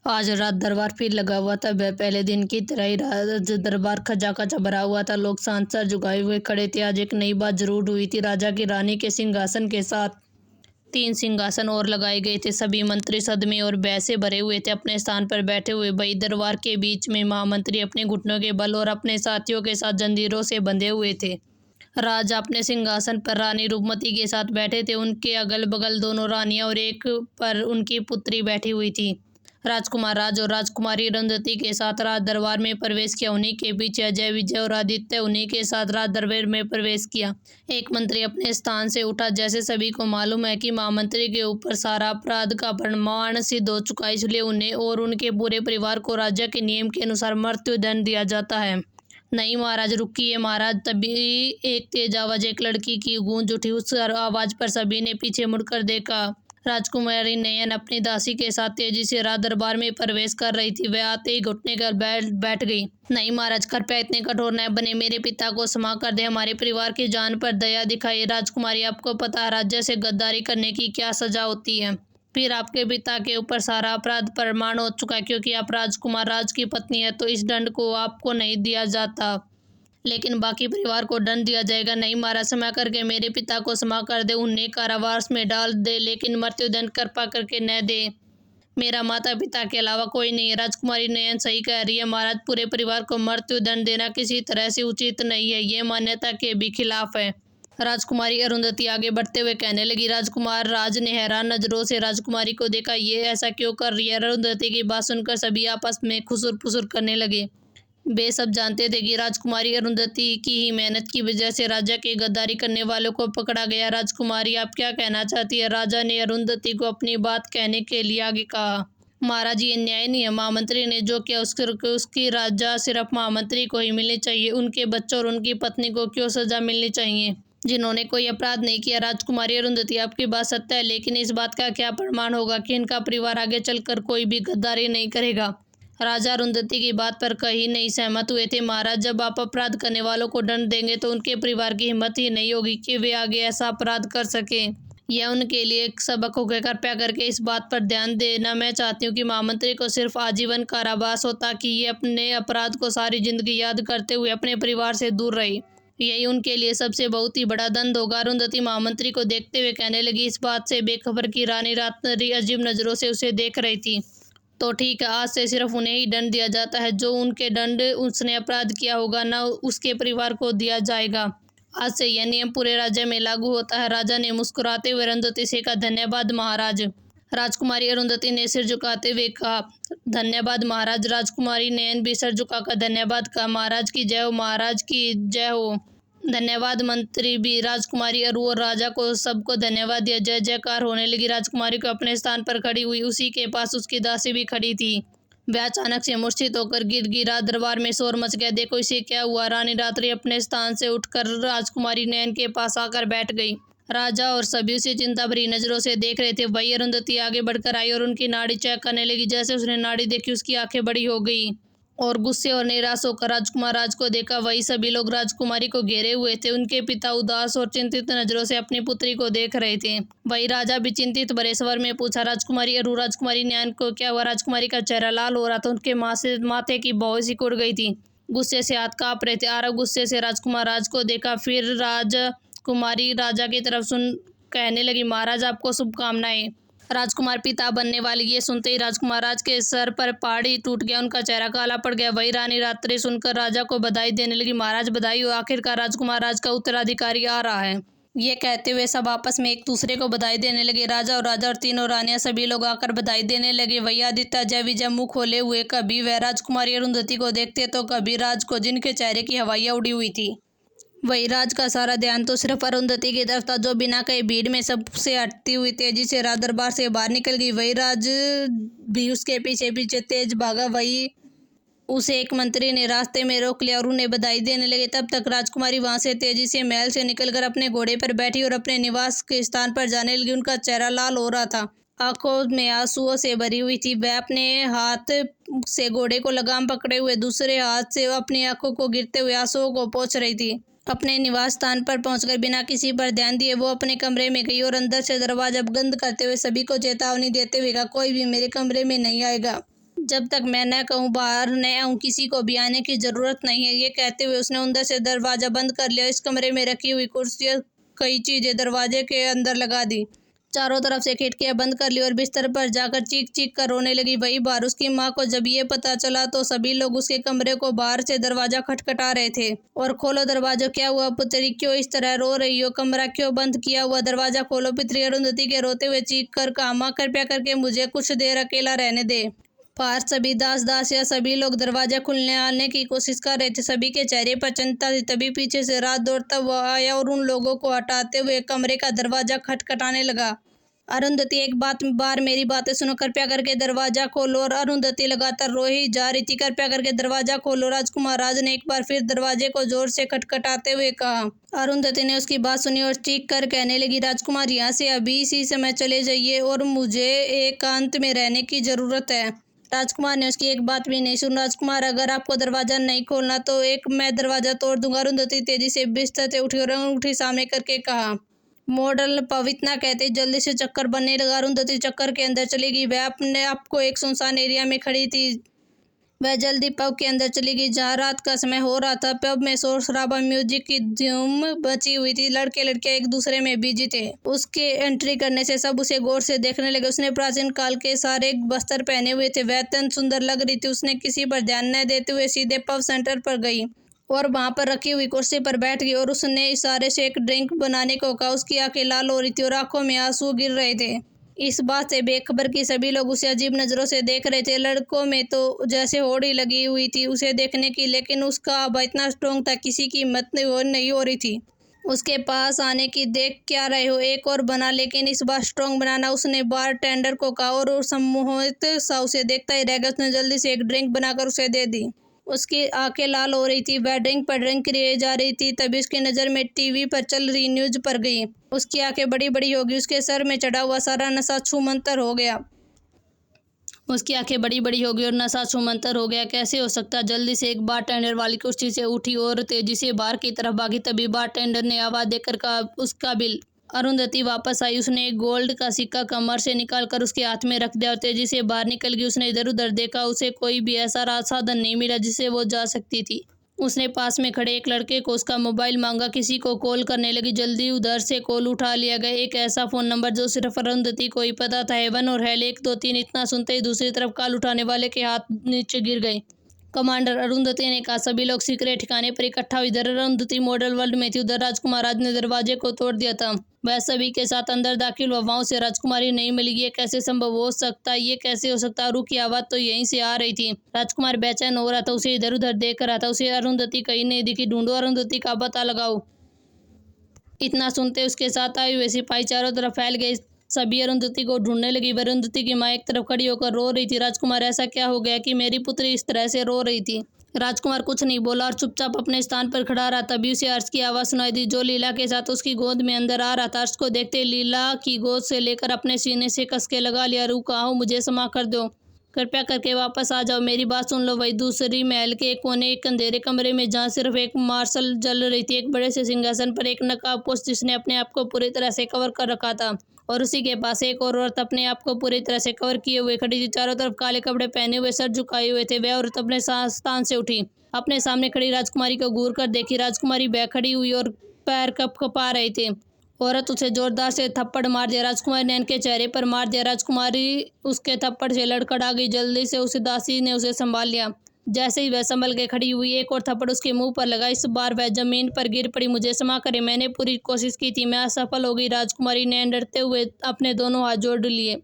आज रात दरबार फिर लगा हुआ था। वह पहले दिन की तरह ही राज दरबार खचाखच भरा हुआ था। लोग शांत सर झुकाए हुए खड़े थे। आज एक नई बात जरूर हुई थी। राजा की रानी के सिंहासन के साथ 3 सिंहासन और लगाए गए थे। सभी मंत्री सदमे और भय से भरे हुए थे। अपने स्थान पर बैठे हुए बड़ी दरबार के बीच में महामंत्री अपने घुटनों के बल और अपने साथियों के साथ जंजीरों से बंधे हुए थे। राजा अपने सिंहासन पर रानी रूपमती के साथ बैठे थे। उनके अगल बगल 2 रानियां और एक पर उनकी पुत्री बैठी हुई थी। राजकुमार राज और राजकुमारी अरुंधति के साथ राज दरबार में प्रवेश किया। उन्हीं के पीछे अजय विजय और आदित्य उन्हीं के साथ राज दरबार में प्रवेश किया। एक मंत्री अपने स्थान से उठा। जैसे सभी को मालूम है कि महामंत्री के ऊपर सारा अपराध का प्रमाण सिद्ध हो चुका है, इसलिए उन्हें और उनके पूरे परिवार को राज्य के नियम के अनुसार मृत्यु दंड दिया जाता है। नहीं महाराज, रुकिए महाराज। तभी एक तेज आवाज एक लड़की की गूंज उठी। उस आवाज पर सभी ने पीछे मुड़कर देखा। राजकुमारी नयन अपनी दासी के साथ तेजी से राज दरबार में प्रवेश कर रही थी। वह आते ही घुटने कर बैठ गई। नहीं महाराज, कृपया इतने कठोर न बने। मेरे पिता को क्षमा कर दे। हमारे परिवार की जान पर दया दिखाइए। राजकुमारी, आपको पता है राज्य से गद्दारी करने की क्या सजा होती है। फिर आपके पिता के ऊपर सारा अपराध प्रमाण हो चुका है। क्योंकि आप राजकुमार राज की पत्नी है तो इस दंड को आपको नहीं दिया जाता, लेकिन बाकी परिवार को दंड दिया जाएगा। नहीं महाराज, क्षमा करके मेरे पिता को क्षमा कर दे। उन्हें कारावास में डाल दे, लेकिन मृत्युदंड कृपा करके न दे। मेरा माता पिता के अलावा कोई नहीं है। राजकुमारी नयन सही कह रही है महाराज। पूरे परिवार को मृत्युदंड देना किसी तरह से उचित नहीं है। ये मान्यता के भी खिलाफ है। राजकुमारी अरुंधति आगे बढ़ते हुए कहने लगी। राजकुमार राज ने हैरान नजरों से राजकुमारी को देखा। ये ऐसा क्यों कर रही है? अरुंधति की बात सुनकर सभी आपस में खुसुर फुसुर करने लगे। वे सब जानते थे कि राजकुमारी अरुंधति की ही मेहनत की वजह से राजा के गद्दारी करने वालों को पकड़ा गया। राजकुमारी, आप क्या कहना चाहती है? राजा ने अरुंधति को अपनी बात कहने के लिए आगे कहा। महाराज, ये न्याय नहीं है। महामंत्री ने जो किया उसकी राजा सिर्फ महामंत्री को ही मिलनी चाहिए। उनके बच्चों और उनकी पत्नी को क्यों सजा मिलनी चाहिए, जिन्होंने कोई अपराध नहीं किया? राजकुमारी अरुंधति, आपकी बात सत्य है, लेकिन इस बात का क्या प्रमाण होगा कि इनका परिवार आगे चलकर कोई भी गद्दारी नहीं करेगा? राजा अरुंधति की बात पर कहीं नहीं सहमत हुए थे। महाराज, जब आप अपराध करने वालों को दंड देंगे तो उनके परिवार की हिम्मत ही नहीं होगी कि वे आगे ऐसा अपराध कर सकें। यह उनके लिए एक सबक होगा। कृपया करके इस बात पर ध्यान देना। मैं चाहती हूँ कि महामंत्री को सिर्फ आजीवन कारावास हो, ताकि ये अपने अपराध को सारी जिंदगी याद करते हुए अपने परिवार से दूर रहे। यही उनके लिए सबसे बहुत ही बड़ा दंड होगा। अरुंधति महामंत्री को देखते हुए कहने लगी। इस बात से बेखबर की रानी रात्रि अजीब नजरों से उसे देख रही थी। तो ठीक है, आज से सिर्फ उन्हें ही दंड दिया जाता है। जो उनके दंड उसने अपराध किया होगा न उसके परिवार को दिया जाएगा। आज से यह नियम पूरे राज्य में लागू होता है। राजा ने मुस्कुराते हुए अरुंधति से कहा, धन्यवाद महाराज। राजकुमारी अरुंधति ने सिर झुकाते हुए कहा, धन्यवाद महाराज। राजकुमारी नयन भी सिर झुकाकर धन्यवाद कहा। महाराज की जय हो, महाराज की जय हो। धन्यवाद। मंत्री भी राजकुमारी अरु और राजा को सबको धन्यवाद दिया। जय जयकार होने लगी। राजकुमारी को अपने स्थान पर खड़ी हुई। उसी के पास उसकी दासी भी खड़ी थी। वह अचानक से मूर्छित होकर गिर गिरा। दरबार में शोर मच गया। देखो इसे क्या हुआ? रानी रात्रि अपने स्थान से उठकर राजकुमारी नयन के पास आकर बैठ गई। राजा और सभी उसे चिंता भरी नजरों से देख रहे थे। वही अरुंधति आगे बढ़कर आई और उनकी नाड़ी चेक करने लगी। जैसे उसने नाड़ी देखी उसकी आंखें बड़ी हो गई और गुस्से और निराश होकर राजकुमार राज को देखा। वही सभी लोग राजकुमारी को घेरे हुए थे। उनके पिता उदास और चिंतित नजरों से अपनी पुत्री को देख रहे थे। वही राजा भी चिंतित भरे स्वर में पूछा, राजकुमारी अरु, राजकुमारी नयन को क्या हुआ? राजकुमारी का चेहरा लाल हो रहा था। उनके माथे की भौं सिकुड़ गई थी। गुस्से से हाथ कांप रहे थे। आरव गुस्से से राजकुमार राज को देखा। फिर राजकुमारी राजा की तरफ सुन कहने लगी, महाराज आपको शुभकामनाएं। राजकुमार पिता बनने वाली ये सुनते ही राजकुमार राज के सर पर पहाड़ी टूट गया। उनका चेहरा काला पड़ गया। वही रानी रात्रि सुनकर राजा को बधाई देने लगी। महाराज बधाई हो, आखिरकार राजकुमार राज का उत्तराधिकारी आ रहा है। ये कहते हुए सब आपस में एक दूसरे को बधाई देने लगे। राजा और तीनों रानियां सभी लोग आकर बधाई देने लगे। वही आदित्य जय विजय मुंह खोले हुए कभी वह राजकुमारी अरुंधति को देखते तो कभी राज को, जिनके चेहरे की हवाइयां उड़ी हुई थी। वही राज का सारा ध्यान तो सिर्फ अरुंधति की तरफ था, जो बिना कहीं भीड़ में सबसे हटती हुई तेजी से राज दरबार से बाहर निकल गई। वही राज भी उसके पीछे पीछे तेज भागा। वही उसे एक मंत्री ने रास्ते में रोक लिया और उन्हें बधाई देने लगे। तब तक राजकुमारी वहां से तेजी से महल से निकलकर अपने घोड़े पर बैठी और अपने निवास के स्थान पर जाने लगी। उनका चेहरा लाल हो रहा था, आंखों में आंसुओं से भरी हुई थी। वह अपने हाथ से घोड़े को लगाम पकड़े हुए दूसरे हाथ से अपनी आंखों को गिरते हुए आंसुओं को पोंछ रही थी। अपने निवास स्थान पर पहुंचकर बिना किसी पर ध्यान दिए वो अपने कमरे में गई और अंदर से दरवाजा बंद करते हुए सभी को चेतावनी देते हुए कहा, कोई भी मेरे कमरे में नहीं आएगा। जब तक मैं न कहूँ बाहर न आऊँ, किसी को भी आने की ज़रूरत नहीं है। ये कहते हुए उसने अंदर से दरवाज़ा बंद कर लिया। इस कमरे में रखी हुई कुर्सियाँ, कई चीज़ें दरवाजे के अंदर लगा दी। चारों तरफ से खिड़कियाँ बंद कर ली और बिस्तर पर जाकर चीख चीख कर रोने लगी। वहीं बाहर उसकी माँ को जब ये पता चला तो सभी लोग उसके कमरे को बाहर से दरवाज़ा खटखटा रहे थे। और खोलो दरवाज़ा, क्या हुआ पुत्री, क्यों इस तरह रो रही हो? कमरा क्यों बंद किया हुआ? दरवाज़ा खोलो। पितरी अरुंधति के रोते हुए चीख कर कहा, माँ कृपया करके मुझे कुछ देर अकेला रहने दे। बाहर सभी दास दासियां सभी लोग दरवाजा खुलने आने की कोशिश कर रहे थे। सभी के चेहरे पर चिंता थी। तभी पीछे से रात दौड़ता हुआ आया और उन लोगों को हटाते हुए कमरे का दरवाजा खटखटाने लगा। अरुंधति, एक बार मेरी बातें सुनो, कृपया करके दरवाजा खोलो। और अरुंधति लगातार रो ही जा रही थी। कृपया करके दरवाजा खोलो। राजकुमार राज ने एक बार फिर दरवाजे को जोर से खटखटाते हुए कहा। अरुंधति ने उसकी बात सुनी और चीख कर कहने लगी, राजकुमार यहाँ से अभी इसी समय चले जाइए और मुझे एकांत में रहने की जरूरत है। राजकुमार ने उसकी एक बात भी नहीं सुनी। राजकुमार, अगर आपको दरवाजा नहीं खोलना तो मैं दरवाजा तोड़ दूंगा। अरुंधति तेजी से बिस्तर से उठी और अंगूठी सामने करके कहा। मॉडल पवित्र कहते जल्दी से चक्कर बनने लगा। अरुंधति चक्कर के अंदर चली गई। वह अपने आप को एक सुनसान एरिया में खड़ी थी। वह जल्दी पब के अंदर चली गई जहाँ रात का समय हो रहा था। पब में शोर शराबा, म्यूजिक की धूम बची हुई थी। लड़के लड़कियां एक दूसरे में बिजी थे। उसके एंट्री करने से सब उसे गौर से देखने लगे। उसने प्राचीन काल के सारे वस्त्र पहने हुए थे। वह अत्यंत सुंदर लग रही थी। उसने किसी पर ध्यान न देते हुए सीधे पब सेंटर पर गई और वहां पर रखी हुई कुर्सी पर बैठ गई और उसने इशारे से एक ड्रिंक बनाने को कहा। उसकी आंखें लाल हो रही थी और आंखों में आंसू गिर रहे थे। इस बात से बेखबर कि सभी लोग उसे अजीब नज़रों से देख रहे थे। लड़कों में तो जैसे होड़ी लगी हुई थी उसे देखने की, लेकिन उसका आभा इतना स्ट्रोंग था किसी की हिम्मत नहीं हो रही थी उसके पास आने की। देख क्या रहे हो, एक और बना। लेकिन इस बार स्ट्रोंग बनाना उसने बार टेंडर को कहा और सम्मोहित सा उसे देखता ही रह गया। उसने जल्दी से एक ड्रिंक बनाकर उसे दे दी। उसकी आंखें लाल हो रही थी। वह ड्रिंक पर ड्रिंक किए जा रही थी। तभी उसकी नज़र में टीवी पर चल रही न्यूज़ पर गई। उसकी आंखें बड़ी बड़ी हो गई। उसके सर में चढ़ा हुआ सारा नशा छूमंतर हो गया। उसकी आंखें बड़ी बड़ी हो गई और नशा छूमंतर हो गया। कैसे हो सकता? जल्दी से एक बारटेंडर वाली कुर्सी से उठी और तेजी से बार की तरफ भागी। तभी बारटेंडर ने आवाज़ देकर कहा, उसका बिल। अरुंधति वापस आई। उसने एक गोल्ड का सिक्का कमर से निकालकर उसके हाथ में रख दिया और तेजी से बाहर निकल गई। उसने इधर उधर देखा। उसे कोई भी ऐसा साधन नहीं मिला जिससे वो जा सकती थी। उसने पास में खड़े एक लड़के को उसका मोबाइल मांगा। किसी को कॉल करने लगी। जल्दी उधर से कॉल उठा लिया गया। एक ऐसा फ़ोन नंबर जो सिर्फ अरुंधति को ही पता था। हेवन और हेल 1 2 3। इतना सुनते ही दूसरी तरफ कॉल उठाने वाले के हाथ नीचे गिर गए। कमांडर, अरुंधति ने कहा। सभी लोग सीक्रेट ठिकाने पर इकट्ठा हुए। इधर अरुंधति मॉडल वर्ल्ड में थी, उधर राजकुमार राज ने दरवाजे को तोड़ दिया था। वह सभी के साथ अंदर दाखिल हुआ। वहां से राजकुमारी नहीं मिली। ये कैसे संभव हो सकता? ये कैसे हो सकता? अरु की आवाज़ तो यहीं से आ रही थी। राजकुमार बेचैन हो रहा था। उसे इधर उधर देख रहा था। उसे अरुंधति कहीं नहीं दिखी। ढूंढो, अरुंधति का पता लगाओ। इतना सुनते उसके साथ आए हुए सिपाही चारों तरफ फैल गए। सभी अरुंधति को ढूंढने लगी। वह अरुंधति की माँ एक तरफ खड़ी होकर रो रही थी। राजकुमार, ऐसा क्या हो गया कि मेरी पुत्री इस तरह से रो रही थी? राजकुमार कुछ नहीं बोला और चुपचाप अपने स्थान पर खड़ा रहा। तभी उसे अर्श की आवाज़ सुनाई दी जो लीला के साथ उसकी गोद में अंदर आ रहा था। अर्श को देखते ही लीला की गोद से लेकर अपने सीने से कस के लगा लिया। रू, कहाँ हो? मुझे क्षमा कर दो, कृपया करके वापस आ जाओ, मेरी बात सुन लो। वही दूसरी महल के एक कोने, एक अंधेरे कमरे में जहाँ सिर्फ एक मार्शल जल रही थी। एक बड़े से सिंहासन पर एक नकाबपोश जिसने अपने आप को पूरी तरह से कवर कर रखा था और उसी के पास एक और औरत अपने आप को पूरी तरह से कवर किए हुए खड़ी थी। चारों तरफ काले कपड़े पहने हुए, सर झुकाए हुए थे। वह औरत अपने स्थान से उठी, अपने सामने खड़ी राजकुमारी को घूर कर देखी। राजकुमारी बैठ खड़ी हुई और पैर कपकपा रहे थे। औरत उसे जोरदार से थप्पड़ मार दिया। राजकुमारी ने इनके चेहरे पर मार दिया। राजकुमारी उसके थप्पड़ से लड़खड़ा गई। जल्दी से उसे दासी ने उसे संभाल लिया। जैसे ही वह संभल के खड़ी हुई, एक और थप्पड़ उसके मुंह पर लगा। इस बार वह जमीन पर गिर पड़ी। मुझे क्षमा करें, मैंने पूरी कोशिश की थी, मैं असफल हो गई। राजकुमारी ने डरते हुए अपने दोनों हाथ जोड़ लिए।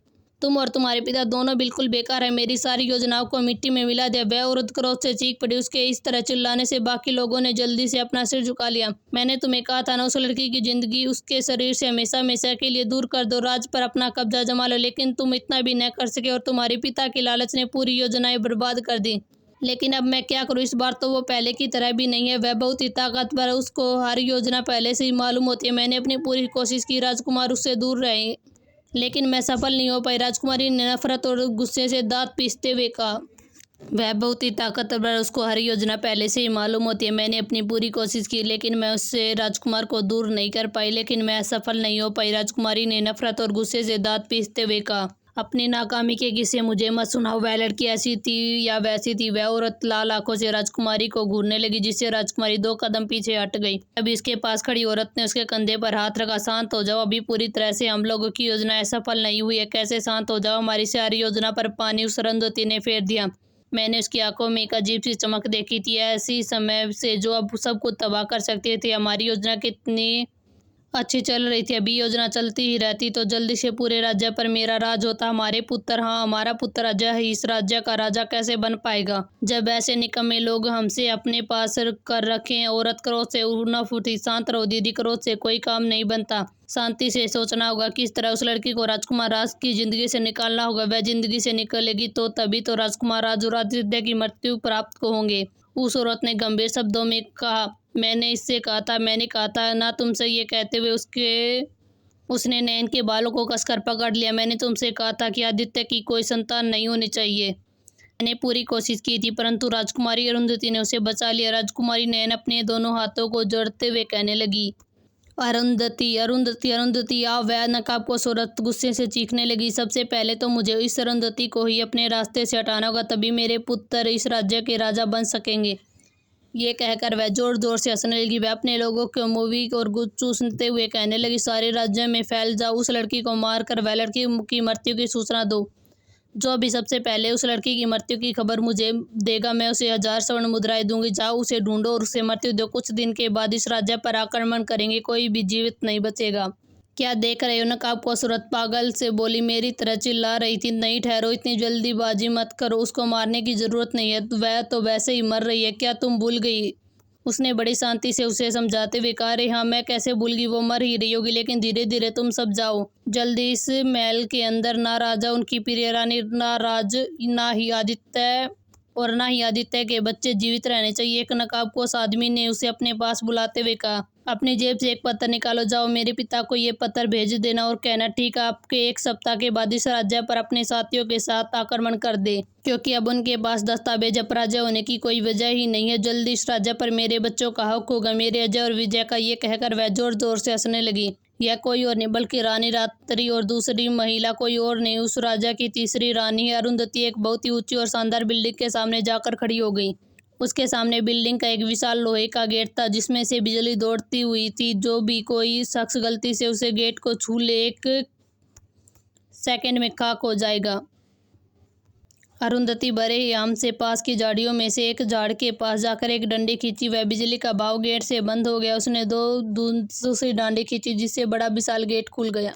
तुम और तुम्हारे पिता दोनों बिल्कुल बेकार है, मेरी सारी योजनाओं को मिट्टी में मिला दिया। वह औरत क्रोध से चीख पड़ी। उसके इस तरह चिल्लाने से बाकी लोगों ने जल्दी से अपना सिर झुका लिया। मैंने तुम्हें कहा था ना, उस लड़की की जिंदगी उसके शरीर से हमेशा हमेशा के लिए दूर कर दो, राज पर अपना कब्जा जमा लो। लेकिन तुम इतना भी न कर सके और तुम्हारे पिता की लालच ने पूरी योजनाएं बर्बाद कर दी। लेकिन अब मैं क्या करूं? इस बार तो वो पहले की तरह भी नहीं है। वह बहुत ही ताकतवर है, उसको हर योजना पहले से ही मालूम होती है। मैंने अपनी पूरी कोशिश की राजकुमार उससे दूर रहे, लेकिन मैं सफल नहीं हो पाई। राजकुमारी ने नफरत और गुस्से से दांत पीसते हुए कहा। वह बहुत ही ताकतवर है, उसको हर योजना पहले से ही मालूम होती है। मैंने अपनी पूरी कोशिश की, लेकिन मैं उससे राजकुमार को दूर नहीं कर पाई, लेकिन मैं सफल नहीं हो पाई। राजकुमारी ने नफरत और गुस्से से दांत पीसते हुए कहा। अपनी नाकामी के किस्से मुझे मत सुनाओ। वह लड़की ऐसी थी या वैसी थी। वह औरत लाल आंखों से राजकुमारी को घूरने लगी, जिससे राजकुमारी 2 कदम पीछे हट गई। अभी इसके पास खड़ी औरत ने उसके कंधे पर हाथ रखा। शांत हो जाओ, अभी पूरी तरह से हम लोगों की योजना असफल नहीं हुई है। कैसे शांत हो जाओ, हमारी सारी योजना पर पानी उस अरुंधति ने फेर दिया। मैंने उसकी आंखों में एक अजीब सी चमक देखी थी, ऐसी समय से जो अब सब कुछ तबाह कर सकती थी। हमारी योजना कितनी अच्छी चल रही थी, अभी योजना चलती ही रहती तो जल्दी से पूरे राज्य पर मेरा राज होता। हमारे पुत्र, हाँ हमारा पुत्र अजय है, इस राज्य का राजा कैसे बन पाएगा जब ऐसे निकम्मे लोग हमसे अपने पास कर रखे हैं। औरत क्रोध से न फूटी। शांत रहो दीदी, क्रोध से कोई काम नहीं बनता। शांति से सोचना होगा, किस तरह उस लड़की को राजकुमार राज की जिंदगी से निकालना होगा। वह जिंदगी से निकलेगी तो तभी तो राजकुमार राज और आदित्य की मृत्यु प्राप्त को होंगे। उस औरत ने गंभीर शब्दों में कहा। मैंने कहा था ना तुमसे। ये कहते हुए उसने नैन के बालों को कसकर पकड़ लिया। मैंने तुमसे कहा था कि आदित्य की कोई संतान नहीं होनी चाहिए। मैंने पूरी कोशिश की थी, परंतु राजकुमारी अरुंधति ने उसे बचा लिया। राजकुमारी नैन अपने दोनों हाथों को जोड़ते हुए कहने लगी, अरुंधति अरुंधति अरुंधति आ। वह नकाबपोश औरत गुस्से से चीखने लगी। सबसे पहले तो मुझे इस अरुंधति को ही अपने रास्ते से हटाना होगा, तभी मेरे पुत्र इस राज्य के राजा बन सकेंगे। ये कहकर वह जोर जोर से हंसने लगी। वह अपने लोगों को मूवी और गुद चूसते हुए कहने लगी, सारे राज्य में फैल जाओ, उस लड़की को मार कर वह लड़की की मृत्यु की सूचना दो। जो भी सबसे पहले उस लड़की की मृत्यु की खबर मुझे देगा, मैं उसे 1000 स्वर्ण मुद्राएं दूंगी। जाओ उसे ढूंढो और उसे मृत्यु दो। कुछ दिन के बाद इस राज्य पर आक्रमण करेंगे, कोई भी जीवित नहीं बचेगा। क्या देख रहे हो? नकाबपोश औरत पागल से बोली, मेरी तरह चिल्ला रही थी। नहीं ठहरो, इतनी जल्दीबाजी मत करो, उसको मारने की जरूरत नहीं है, वह तो वैसे ही मर रही है। क्या तुम भूल गई? उसने बड़ी शांति से उसे समझाते हुए कहा, अरे हाँ मैं कैसे भूल गई, वो मर ही रही होगी। लेकिन धीरे धीरे तुम सब जाओ जल्दी इस महल के अंदर। ना राजा, उनकी प्रिय रानी, ना ही आदित्य के बच्चे जीवित रहने चाहिए। एक नकाबपोश आदमी ने उसे अपने पास बुलाते हुए कहा, अपनी जेब से एक पत्र निकालो, जाओ मेरे पिता को ये पत्र भेज देना और कहना, ठीक है, आपके 1 सप्ताह के बाद इस राज्य पर अपने साथियों के साथ आक्रमण कर दे, क्योंकि अब उनके पास दस्तावेज अपराजय होने की कोई वजह ही नहीं है। जल्दी इस राज्य पर मेरे बच्चों का हक होगा, मेरे अजय और विजय का। ये कहकर वह जोर जोर से हंसने लगी। यह कोई और नहीं बल्कि रानी रात्रि और दूसरी महिला कोई और नहीं, उस राजा की तीसरी रानी है। अरुंधति एक बहुत ही ऊंची और शानदार बिल्डिंग के सामने जाकर खड़ी हो गई। उसके सामने बिल्डिंग का एक विशाल लोहे का गेट था, जिसमें से बिजली दौड़ती हुई थी। जो भी कोई शख्स गलती से उसे गेट को छू ले, 1 सेकंड में खाक हो जाएगा। अरुंधति बड़े ही आम से पास की झाड़ियों में से एक झाड़ के पास जाकर एक डंडी खींची। वह बिजली का भाव गेट से बंद हो गया। उसने 2 दूसरी डांडी खींची, जिससे बड़ा विशाल गेट खुल गया।